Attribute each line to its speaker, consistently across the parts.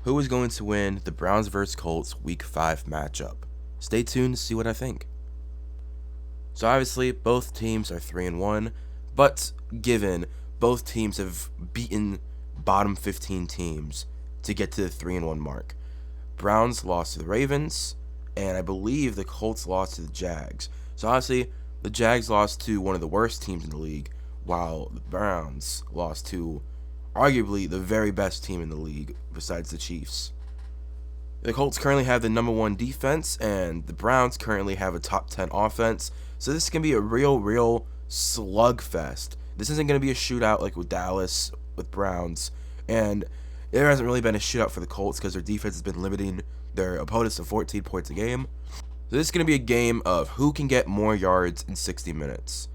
Speaker 1: Who is going to win the Browns vs. Colts Week 5 matchup? Stay tuned to see what I think. So obviously, both teams are 3-1, but given both teams have beaten bottom 15 teams to get to the 3-1 mark. Browns lost to the Ravens, and I believe the Colts lost to the Jags. So obviously, the Jags lost to one of the worst teams in the league, while the Browns lost to arguably the very best team in the league besides the Chiefs. The Colts currently have the number 1 defense, and the Browns currently have a top 10 offense. So this is going to be a real slugfest. This isn't going to be a shootout like with Dallas, with Browns. And there hasn't really been a shootout for the Colts because their defense has been limiting their opponents to 14 points a game. So this is going to be a game of who can get more yards in 60 minutes.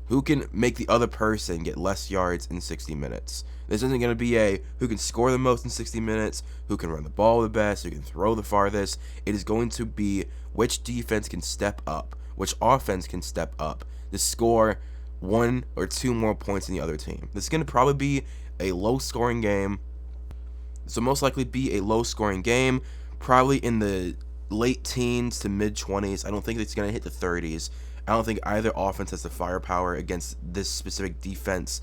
Speaker 1: Who can make the other person get less yards in 60 minutes. This isn't going to be a who can score the most in 60 minutes, who can run the ball the best, who can throw the farthest. It is going to be which defense can step up, which offense can step up to score 1 or 2 more points than the other team. This is going to probably be a low-scoring game. This will most likely be a low-scoring game, probably in the late teens to mid-20s. I don't think it's going to hit the 30s. I don't think either offense has the firepower against this specific defense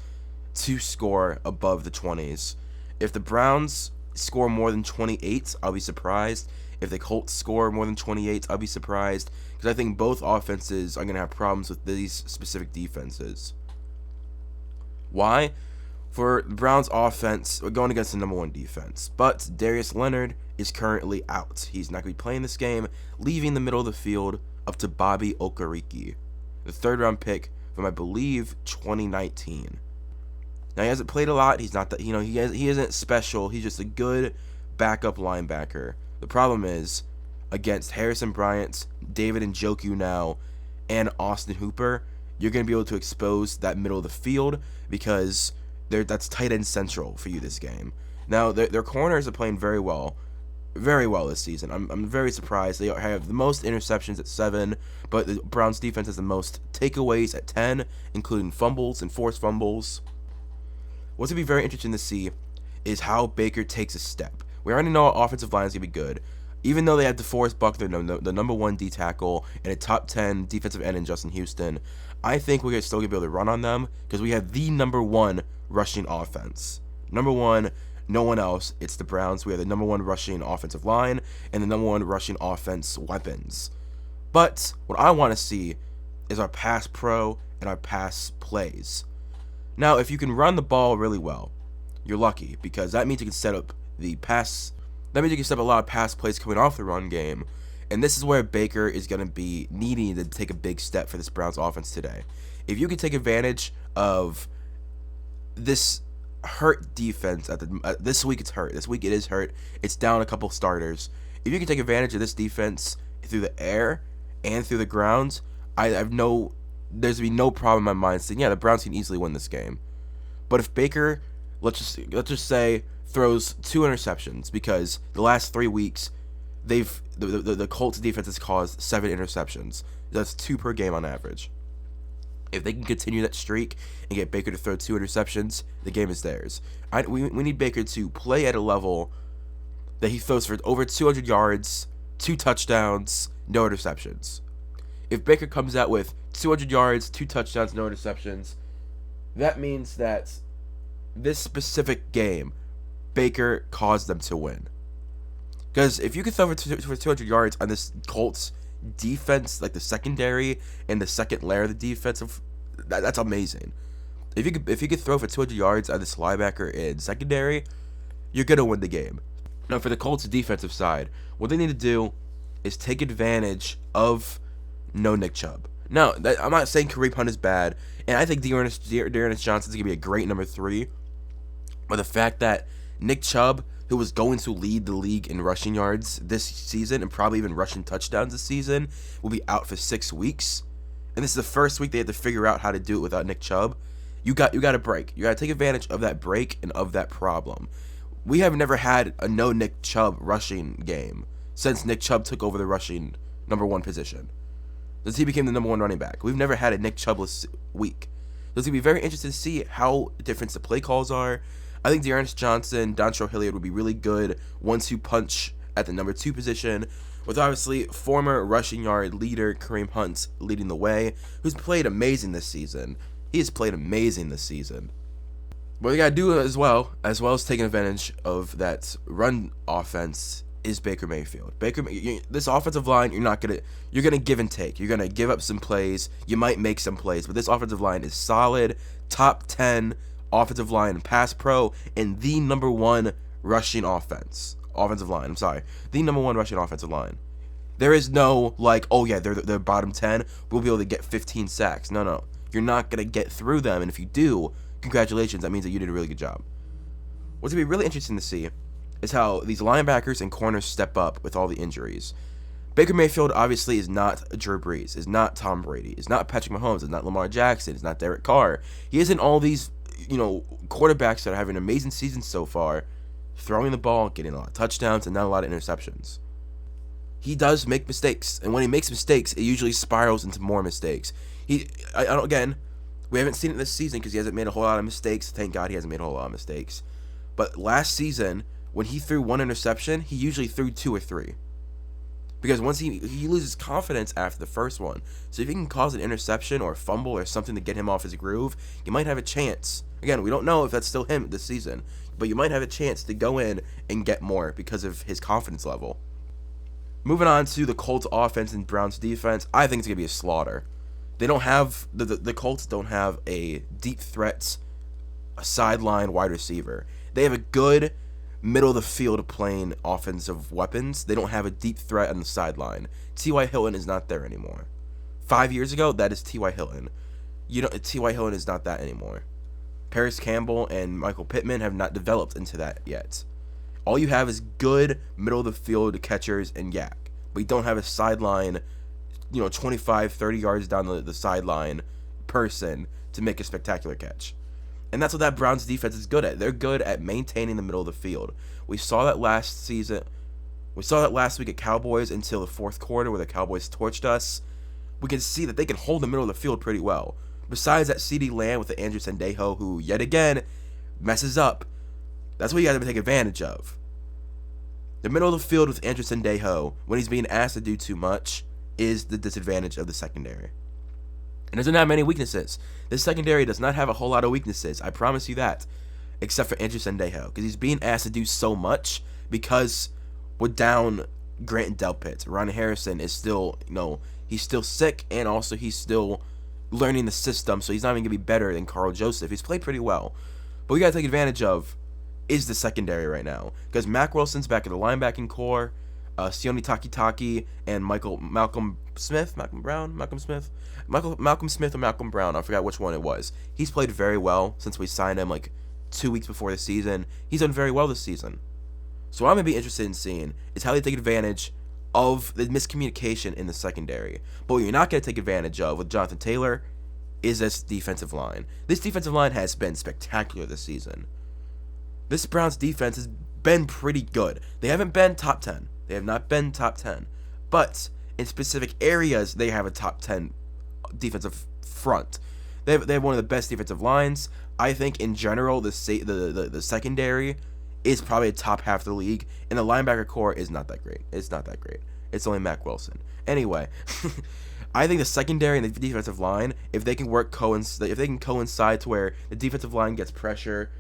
Speaker 1: to score above the 20s. If the Browns score more than 28, I'll be surprised. If the Colts score more than 28, I'll be surprised. Because I think both offenses are going to have problems with these specific defenses. Why? For the Browns offense, we're going against the number 1 defense. But Darius Leonard is currently out. He's not going to be playing this game, leaving the middle of the field up to Bobby Okereke, the 3rd round pick from, I believe, 2019. Now, he hasn't played a lot. He's not that, he isn't special. He's just a good backup linebacker. The problem is, against Harrison Bryant, David Njoku now, and Austin Hooper, you're going to be able to expose that middle of the field because that's tight end central for you this game. Now, their corners are playing very well this season. I'm very surprised. They have the most interceptions at 7, but the Browns defense has the most takeaways at 10, including fumbles and forced fumbles. What's going to be very interesting to see is how Baker takes a step. We already know our offensive line is going to be good. Even though they had DeForest Buckner, the number 1 D tackle, and a top 10 defensive end in Justin Houston, I think we're still going to be able to run on them because we have the number 1 rushing offense. Number 1, no one else. It's the Browns. We have the number 1 rushing offensive line and the number 1 rushing offense weapons. But what I want to see is our pass pro and our pass plays. Now, if you can run the ball really well, you're lucky because that means you can set up the pass. That means you can set up a lot of pass plays coming off the run game. And this is where Baker is going to be needing to take a big step for this Browns offense today. If you can take advantage of this hurt defense, this week it's hurt. This week it is hurt. It's down a couple starters. If you can take advantage of this defense through the air and through the ground, there's going to be no problem in my mind saying, yeah, the Browns can easily win this game. But if Baker, let's just say, throws 2 interceptions because the last 3 weeks the Colts defense has caused 7 interceptions. That's 2 per game on average. If they can continue that streak and get Baker to throw 2 interceptions, the game is theirs. We need Baker to play at a level that he throws for over 200 yards, 2 touchdowns, no interceptions. If Baker comes out with 200 yards, 2 touchdowns, no interceptions, that means that this specific game, Baker caused them to win. Because if you can throw for 200 yards on this Colts defense, like the secondary and the second layer of the defensive, that's amazing. If you could throw for 200 yards on this linebacker and secondary, you're gonna win the game. Now for the Colts defensive side, what they need to do is take advantage of no Nick Chubb. Now, I'm not saying Kareem Hunt is bad, and I think Dearness Johnson is gonna be a great number 3. But the fact that Nick Chubb, who was going to lead the league in rushing yards this season and probably even rushing touchdowns this season, will be out for 6 weeks. And this is the first week they had to figure out how to do it without Nick Chubb. You got to break. You got to take advantage of that break and of that problem. We have never had a no Nick Chubb rushing game since Nick Chubb took over the rushing number 1 position. Since he became the number 1 running back. We've never had a Nick Chubbless week. So it's going to be very interesting to see how different the play calls are. I think Dearness Johnson, Dontrell Hilliard would be really good 1-2 punch at the number 2 position, with obviously former rushing yard leader Kareem Hunt leading the way, who's played amazing this season. He has played amazing this season. What you gotta do as well as taking advantage of that run offense, is Baker Mayfield. This offensive line, you're gonna give and take. You're gonna give up some plays. You might make some plays, but this offensive line is solid, top 10 offensive line in pass pro, and the number 1 rushing offensive line. I'm sorry, the number 1 rushing offensive line. There is no like, oh yeah, they're bottom 10. We'll be able to get 15 sacks. No, you're not gonna get through them, and if you do, congratulations. That means that you did a really good job. What's gonna be really interesting to see is how these linebackers and corners step up with all the injuries. Baker Mayfield obviously is not Drew Brees, is not Tom Brady, is not Patrick Mahomes, is not Lamar Jackson, is not Derek Carr. He isn't all these, quarterbacks that are having amazing seasons so far, throwing the ball, getting a lot of touchdowns, and not a lot of interceptions. He does make mistakes, and when he makes mistakes, it usually spirals into more mistakes. Again, we haven't seen it this season because he hasn't made a whole lot of mistakes. Thank God he hasn't made a whole lot of mistakes. But last season, when he threw 1 interception, he usually threw 2 or 3. Because once he loses confidence after the first one. So if he can cause an interception or a fumble or something to get him off his groove, you might have a chance. Again, we don't know if that's still him this season, but you might have a chance to go in and get more because of his confidence level. Moving on to the Colts offense and Browns defense, I think it's going to be a slaughter. They don't have, the Colts don't have a deep threat, a sideline wide receiver. They have a good middle of the field playing offensive weapons. They don't have a deep threat on the sideline. T.Y. Hilton is not there anymore. 5 years ago, that is T.Y. Hilton. T.Y. Hilton is not that anymore. Paris Campbell and Michael Pittman have not developed into that yet. All you have is good middle of the field catchers and yak, but you don't have a sideline, 25, 30 yards down the sideline person to make a spectacular catch. And that's what that Browns defense is good at. They're good at maintaining the middle of the field. We saw that last season. We saw that last week at Cowboys until the fourth quarter where the Cowboys torched us. We can see that they can hold the middle of the field pretty well. Besides that CeeDee Lamb with the Andrew Sendejo, who yet again messes up. That's what you got to take advantage of. The middle of the field with Andrew Sendejo, when he's being asked to do too much, is the disadvantage of the secondary. And doesn't have many weaknesses. This secondary does not have a whole lot of weaknesses. I promise you that. Except for Andrew Sendejo. Because he's being asked to do so much because we're down Grant and Delpit. Ron Harrison is still, he's still sick, and also he's still learning the system, so he's not even going to be better than Carl Joseph. He's played pretty well. But we got to take advantage of is the secondary right now. Because Mac Wilson's back in the linebacking core. Sione Takitaki and Malcolm Smith or Malcolm Brown. I forgot which one it was. He's played very well since we signed him like 2 weeks before the season. He's done very well this season. So what I'm going to be interested in seeing is how they take advantage of the miscommunication in the secondary. But what you're not going to take advantage of with Jonathan Taylor is this defensive line. This defensive line has been spectacular this season. This Browns defense has been pretty good. They haven't been top 10. They have not been top 10. But in specific areas, they have a top 10 defensive front. They have one of the best defensive lines. I think in general, the secondary is probably a top half of the league, and the linebacker core is not that great. It's not that great. It's only Mac Wilson. Anyway, I think the secondary and the defensive line, if they can coincide to where the defensive line gets pressure,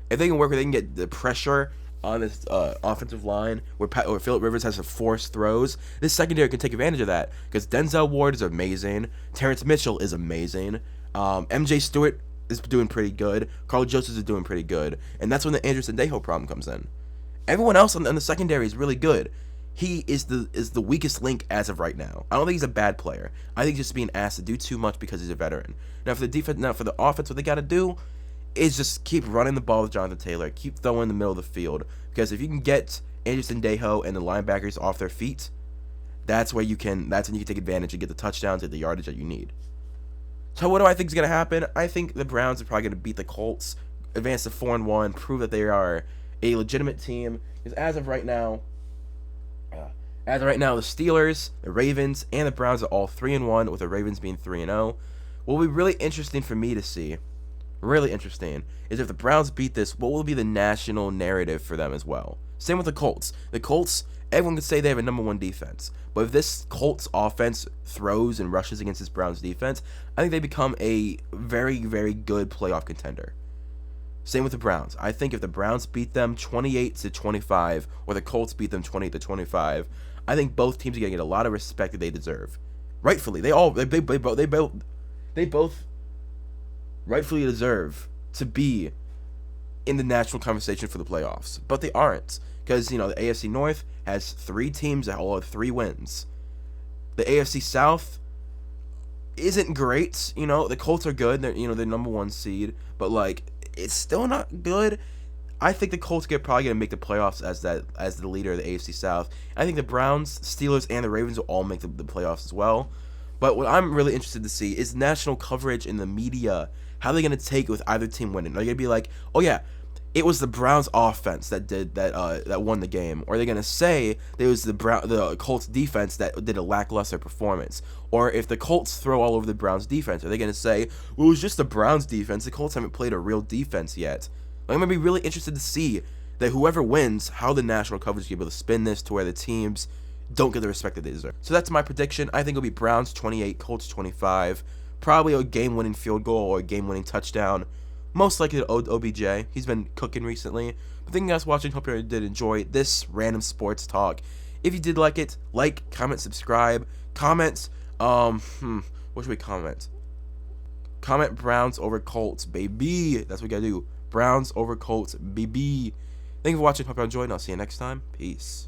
Speaker 1: if they can work where they can get the pressure on this offensive line where Phillip Rivers has to force throws, this secondary can take advantage of that because Denzel Ward is amazing, Terrence Mitchell is amazing, MJ Stewart is doing pretty good, Carl Joseph is doing pretty good, and that's when the Andrew Sendejo problem comes in. Everyone else on the secondary is really good. He is the weakest link as of right now. I don't think he's a bad player. I think he's just being asked to do too much because he's a veteran. Now for the offense, what they got to do is just keep running the ball with Jonathan Taylor, keep throwing in the middle of the field, because if you can get Andrew Sendejo and the linebackers off their feet, that's when you can take advantage and get the touchdowns and the yardage that you need. So what do I think is going to happen? I think the Browns are probably going to beat the Colts, advance to 4-1, prove that they are a legitimate team, because as of right now, the Steelers, the Ravens, and the Browns are all 3-1, with the Ravens being 3-0. What will be really interesting for me to see really interesting, is if the Browns beat this, what will be the national narrative for them as well? Same with the Colts. The Colts, everyone can say they have a number one defense, but if this Colts offense throws and rushes against this Browns defense, I think they become a very, very good playoff contender. Same with the Browns. I think if the Browns beat them 28-25, or the Colts beat them 28-25, I think both teams are gonna get a lot of respect that they deserve. Rightfully, they both rightfully deserve to be in the national conversation for the playoffs, but they aren't, because the AFC North has 3 teams that all have 3 wins. The AFC South isn't great. The Colts are good. They're number 1 seed, but like it's still not good. I think the Colts probably gonna make the playoffs as the leader of the AFC South. I think the Browns, Steelers, and the Ravens will all make the playoffs as well. But what I'm really interested to see is national coverage in the media. How are they gonna take it with either team winning? Are they gonna be like, oh yeah, it was the Browns offense that won the game, or are they gonna say it was the Colts defense that did a lackluster performance? Or if the Colts throw all over the Browns defense, are they gonna say, well, it was just the Browns defense? The Colts haven't played a real defense yet. I'm gonna be really interested to see that whoever wins, how the national coverage is able to spin this to where the teams don't get the respect that they deserve. So that's my prediction. I think it'll be Browns 28, Colts 25. Probably a game-winning field goal or a game-winning touchdown. Most likely to OBJ. He's been cooking recently. But thank you guys for watching. Hope you did enjoy this random sports talk. If you did like it, like, comment, subscribe, comment. What should we comment? Comment Browns over Colts, baby. That's what we gotta do. Browns over Colts, baby. Thank you for watching. Hope you enjoyed, and I'll see you next time. Peace.